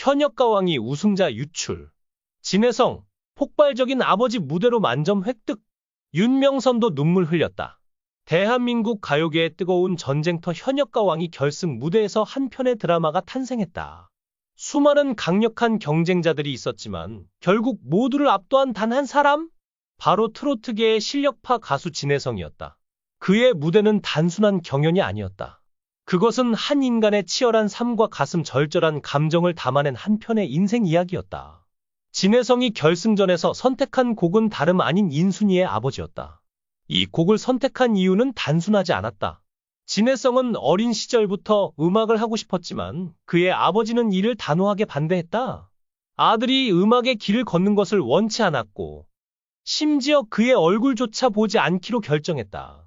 현역가왕이 우승자 유출. 진혜성, 폭발적인 아버지 무대로 만점 획득. 윤명선도 눈물 흘렸다. 대한민국 가요계의 뜨거운 전쟁터 현역가왕이 결승 무대에서 한 편의 드라마가 탄생했다. 수많은 강력한 경쟁자들이 있었지만 결국 모두를 압도한 단 한 사람? 바로 트로트계의 실력파 가수 진혜성이었다. 그의 무대는 단순한 경연이 아니었다. 그것은 한 인간의 치열한 삶과 가슴 절절한 감정을 담아낸 한 편의 인생 이야기였다. 진혜성이 결승전에서 선택한 곡은 다름 아닌 인순이의 아버지였다. 이 곡을 선택한 이유는 단순하지 않았다. 진혜성은 어린 시절부터 음악을 하고 싶었지만 그의 아버지는 이를 단호하게 반대했다. 아들이 음악의 길을 걷는 것을 원치 않았고 심지어 그의 얼굴조차 보지 않기로 결정했다.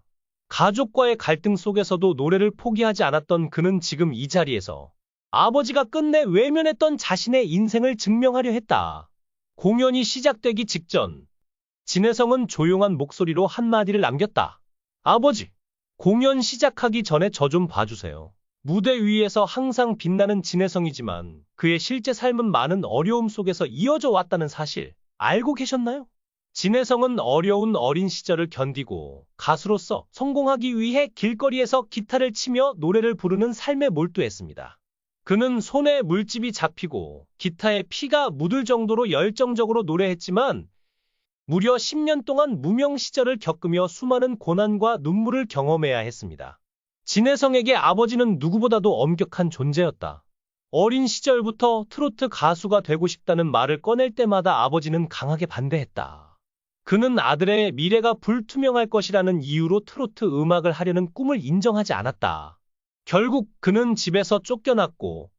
가족과의 갈등 속에서도 노래를 포기하지 않았던 그는 지금 이 자리에서 아버지가 끝내 외면했던 자신의 인생을 증명하려 했다. 공연이 시작되기 직전 진혜성은 조용한 목소리로 한마디를 남겼다. 아버지, 공연 시작하기 전에 저 좀 봐주세요. 무대 위에서 항상 빛나는 진혜성이지만 그의 실제 삶은 많은 어려움 속에서 이어져 왔다는 사실 알고 계셨나요? 진혜성은 어려운 어린 시절을 견디고 가수로서 성공하기 위해 길거리에서 기타를 치며 노래를 부르는 삶에 몰두했습니다. 그는 손에 물집이 잡히고 기타에 피가 묻을 정도로 열정적으로 노래했지만 무려 10년 동안 무명 시절을 겪으며 수많은 고난과 눈물을 경험해야 했습니다. 진혜성에게 아버지는 누구보다도 엄격한 존재였다. 어린 시절부터 트로트 가수가 되고 싶다는 말을 꺼낼 때마다 아버지는 강하게 반대했다. 그는 아들의 미래가 불투명할 것이라는 이유로 트로트 음악을 하려는 꿈을 인정하지 않았다. 결국 그는 집에서 쫓겨났고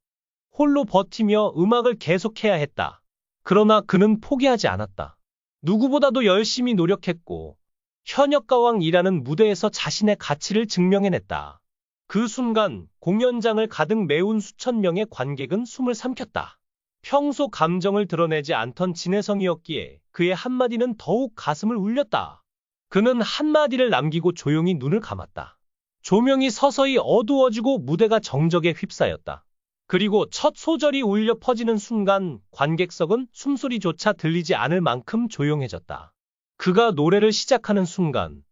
홀로 버티며 음악을 계속해야 했다. 그러나 그는 포기하지 않았다. 누구보다도 열심히 노력했고 현역가왕이라는 무대에서 자신의 가치를 증명해냈다. 그 순간 공연장을 가득 메운 수천 명의 관객은 숨을 삼켰다. 평소 감정을 드러내지 않던 진혜성이었기에 그의 한마디는 더욱 가슴을 울렸다. 그는 한마디를 남기고 조용히 눈을 감았다. 조명이 서서히 어두워지고 무대가 정적에 휩싸였다. 그리고 첫 소절이 울려 퍼지는 순간 관객석은 숨소리조차 들리지 않을 만큼 조용해졌다. 그가 노래를 시작하는 순간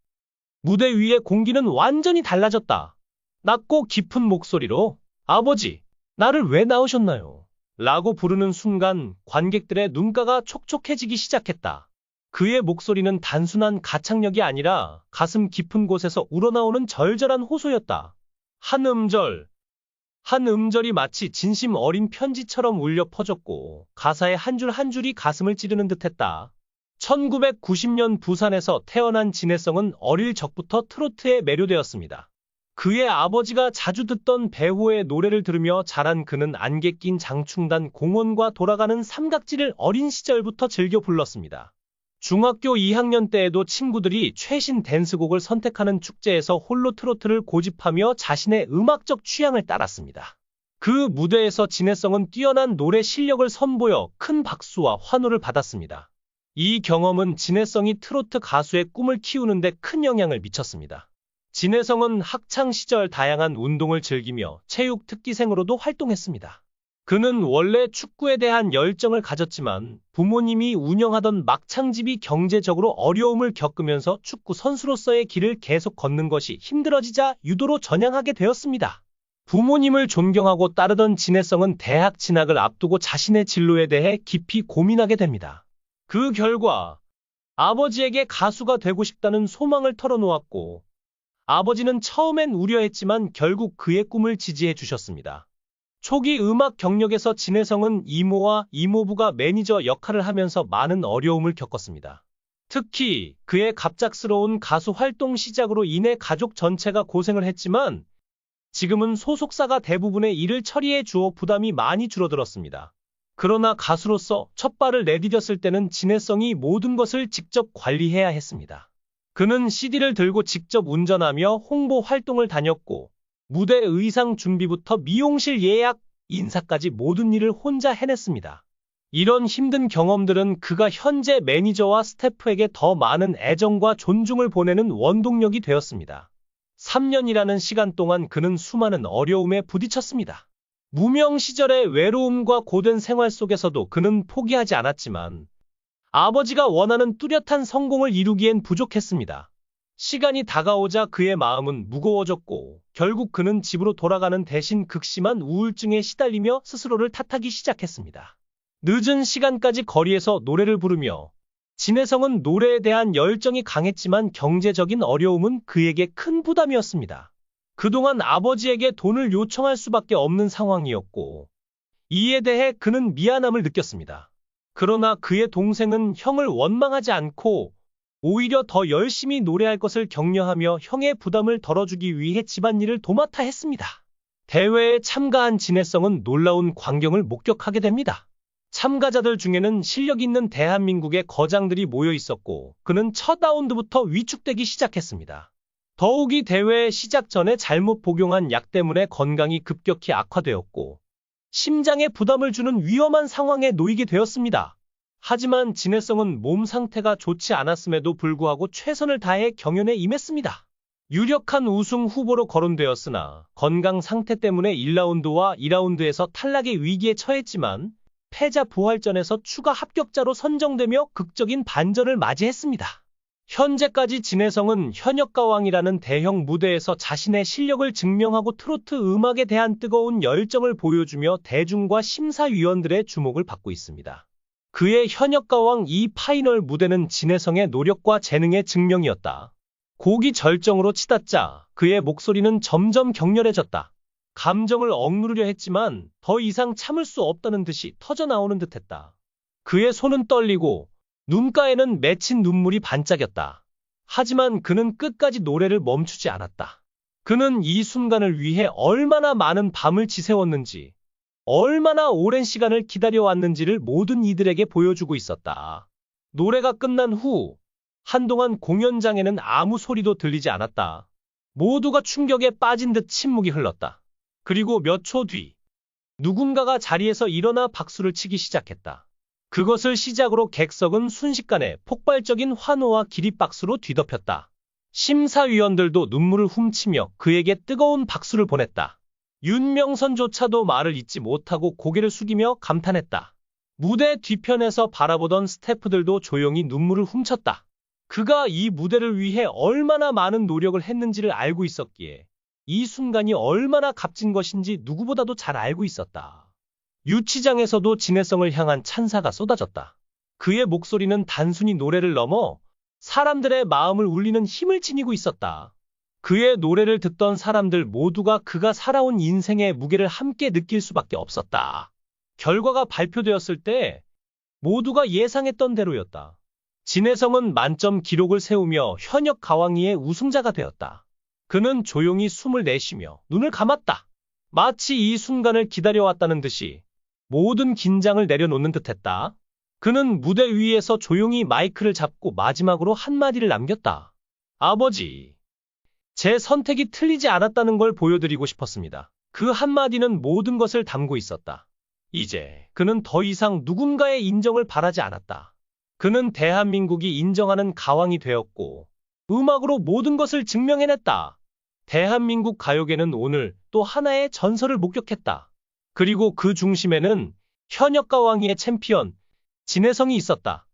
무대 위의 공기는 완전히 달라졌다. 낮고 깊은 목소리로 아버지, 나를 왜 낳으셨나요? 라고 부르는 순간 관객들의 눈가가 촉촉해지기 시작했다. 그의 목소리는 단순한 가창력이 아니라 가슴 깊은 곳에서 우러나오는 절절한 호소였다. 한 음절이 마치 진심 어린 편지처럼 울려 퍼졌고 가사의 한 줄 한 줄이 가슴을 찌르는 듯했다. 1990년 부산에서 태어난 진혜성은 어릴 적부터 트로트에 매료되었습니다. 그의 아버지가 자주 듣던 배호의 노래를 들으며 자란 그는 안개 낀 장충단 공원과 돌아가는 삼각지를 어린 시절부터 즐겨 불렀습니다. 중학교 2학년 때에도 친구들이 최신 댄스곡을 선택하는 축제에서 홀로 트로트를 고집하며 자신의 음악적 취향을 따랐습니다. 그 무대에서 진혜성은 뛰어난 노래 실력을 선보여 큰 박수와 환호를 받았습니다. 이 경험은 진혜성이 트로트 가수의 꿈을 키우는 데 큰 영향을 미쳤습니다. 진혜성은 학창 시절 다양한 운동을 즐기며 체육 특기생으로도 활동했습니다. 그는 원래 축구에 대한 열정을 가졌지만 부모님이 운영하던 막창집이 경제적으로 어려움을 겪으면서 축구 선수로서의 길을 계속 걷는 것이 힘들어지자 유도로 전향하게 되었습니다. 부모님을 존경하고 따르던 진혜성은 대학 진학을 앞두고 자신의 진로에 대해 깊이 고민하게 됩니다. 그 결과 아버지에게 가수가 되고 싶다는 소망을 털어놓았고 아버지는 처음엔 우려했지만 결국 그의 꿈을 지지해 주셨습니다. 초기 음악 경력에서 진혜성은 이모와 이모부가 매니저 역할을 하면서 많은 어려움을 겪었습니다. 특히 그의 갑작스러운 가수 활동 시작으로 인해 가족 전체가 고생을 했지만 지금은 소속사가 대부분의 일을 처리해 주어 부담이 많이 줄어들었습니다. 그러나 가수로서 첫 발을 내디뎠을 때는 진혜성이 모든 것을 직접 관리해야 했습니다. 그는 CD를 들고 직접 운전하며 홍보 활동을 다녔고 무대 의상 준비부터 미용실 예약, 인사까지 모든 일을 혼자 해냈습니다. 이런 힘든 경험들은 그가 현재 매니저와 스태프에게 더 많은 애정과 존중을 보내는 원동력이 되었습니다. 3년이라는 시간 동안 그는 수많은 어려움에 부딪혔습니다. 무명 시절의 외로움과 고된 생활 속에서도 그는 포기하지 않았지만 아버지가 원하는 뚜렷한 성공을 이루기엔 부족했습니다. 시간이 다가오자 그의 마음은 무거워졌고 결국 그는 집으로 돌아가는 대신 극심한 우울증에 시달리며 스스로를 탓하기 시작했습니다. 늦은 시간까지 거리에서 노래를 부르며 진혜성은 노래에 대한 열정이 강했지만 경제적인 어려움은 그에게 큰 부담이었습니다. 그동안 아버지에게 돈을 요청할 수밖에 없는 상황이었고 이에 대해 그는 미안함을 느꼈습니다. 그러나 그의 동생은 형을 원망하지 않고 오히려 더 열심히 노래할 것을 격려하며 형의 부담을 덜어주기 위해 집안일을 도맡아 했습니다. 대회에 참가한 진혜성은 놀라운 광경을 목격하게 됩니다. 참가자들 중에는 실력 있는 대한민국의 거장들이 모여 있었고 그는 첫 라운드부터 위축되기 시작했습니다. 더욱이 대회 시작 전에 잘못 복용한 약 때문에 건강이 급격히 악화되었고 심장에 부담을 주는 위험한 상황에 놓이게 되었습니다. 하지만 진혜성은 몸 상태가 좋지 않았음에도 불구하고 최선을 다해 경연에 임했습니다. 유력한 우승 후보로 거론되었으나 건강 상태 때문에 1라운드와 2라운드에서 탈락의 위기에 처했지만 패자 부활전에서 추가 합격자로 선정되며 극적인 반전을 맞이했습니다. 현재까지 진혜성은 현역가왕이라는 대형 무대에서 자신의 실력을 증명하고 트로트 음악에 대한 뜨거운 열정을 보여주며 대중과 심사위원들의 주목을 받고 있습니다. 그의 현역가왕 2 파이널 무대는 진혜성의 노력과 재능의 증명이었다. 곡이 절정으로 치닫자 그의 목소리는 점점 격렬해졌다. 감정을 억누르려 했지만 더 이상 참을 수 없다는 듯이 터져나오는 듯했다. 그의 손은 떨리고 눈가에는 맺힌 눈물이 반짝였다. 하지만 그는 끝까지 노래를 멈추지 않았다. 그는 이 순간을 위해 얼마나 많은 밤을 지새웠는지, 얼마나 오랜 시간을 기다려왔는지를 모든 이들에게 보여주고 있었다. 노래가 끝난 후 한동안 공연장에는 아무 소리도 들리지 않았다. 모두가 충격에 빠진 듯 침묵이 흘렀다. 그리고 몇 초 뒤 누군가가 자리에서 일어나 박수를 치기 시작했다. 그것을 시작으로 객석은 순식간에 폭발적인 환호와 기립박수로 뒤덮였다. 심사위원들도 눈물을 훔치며 그에게 뜨거운 박수를 보냈다. 윤명선조차도 말을 잇지 못하고 고개를 숙이며 감탄했다. 무대 뒤편에서 바라보던 스태프들도 조용히 눈물을 훔쳤다. 그가 이 무대를 위해 얼마나 많은 노력을 했는지를 알고 있었기에 이 순간이 얼마나 값진 것인지 누구보다도 잘 알고 있었다. 유치장에서도 진혜성을 향한 찬사가 쏟아졌다. 그의 목소리는 단순히 노래를 넘어 사람들의 마음을 울리는 힘을 지니고 있었다. 그의 노래를 듣던 사람들 모두가 그가 살아온 인생의 무게를 함께 느낄 수밖에 없었다. 결과가 발표되었을 때 모두가 예상했던 대로였다. 진혜성은 만점 기록을 세우며 현역 가왕이의 우승자가 되었다. 그는 조용히 숨을 내쉬며 눈을 감았다. 마치 이 순간을 기다려왔다는 듯이 모든 긴장을 내려놓는 듯했다. 그는 무대 위에서 조용히 마이크를 잡고 마지막으로 한마디를 남겼다. 아버지, 제 선택이 틀리지 않았다는 걸 보여드리고 싶었습니다. 그 한마디는 모든 것을 담고 있었다. 이제 그는 더 이상 누군가의 인정을 바라지 않았다. 그는 대한민국이 인정하는 가왕이 되었고 음악으로 모든 것을 증명해냈다. 대한민국 가요계는 오늘 또 하나의 전설을 목격했다. 그리고 그 중심에는 현역 가왕이의 챔피언 진혜성이 있었다.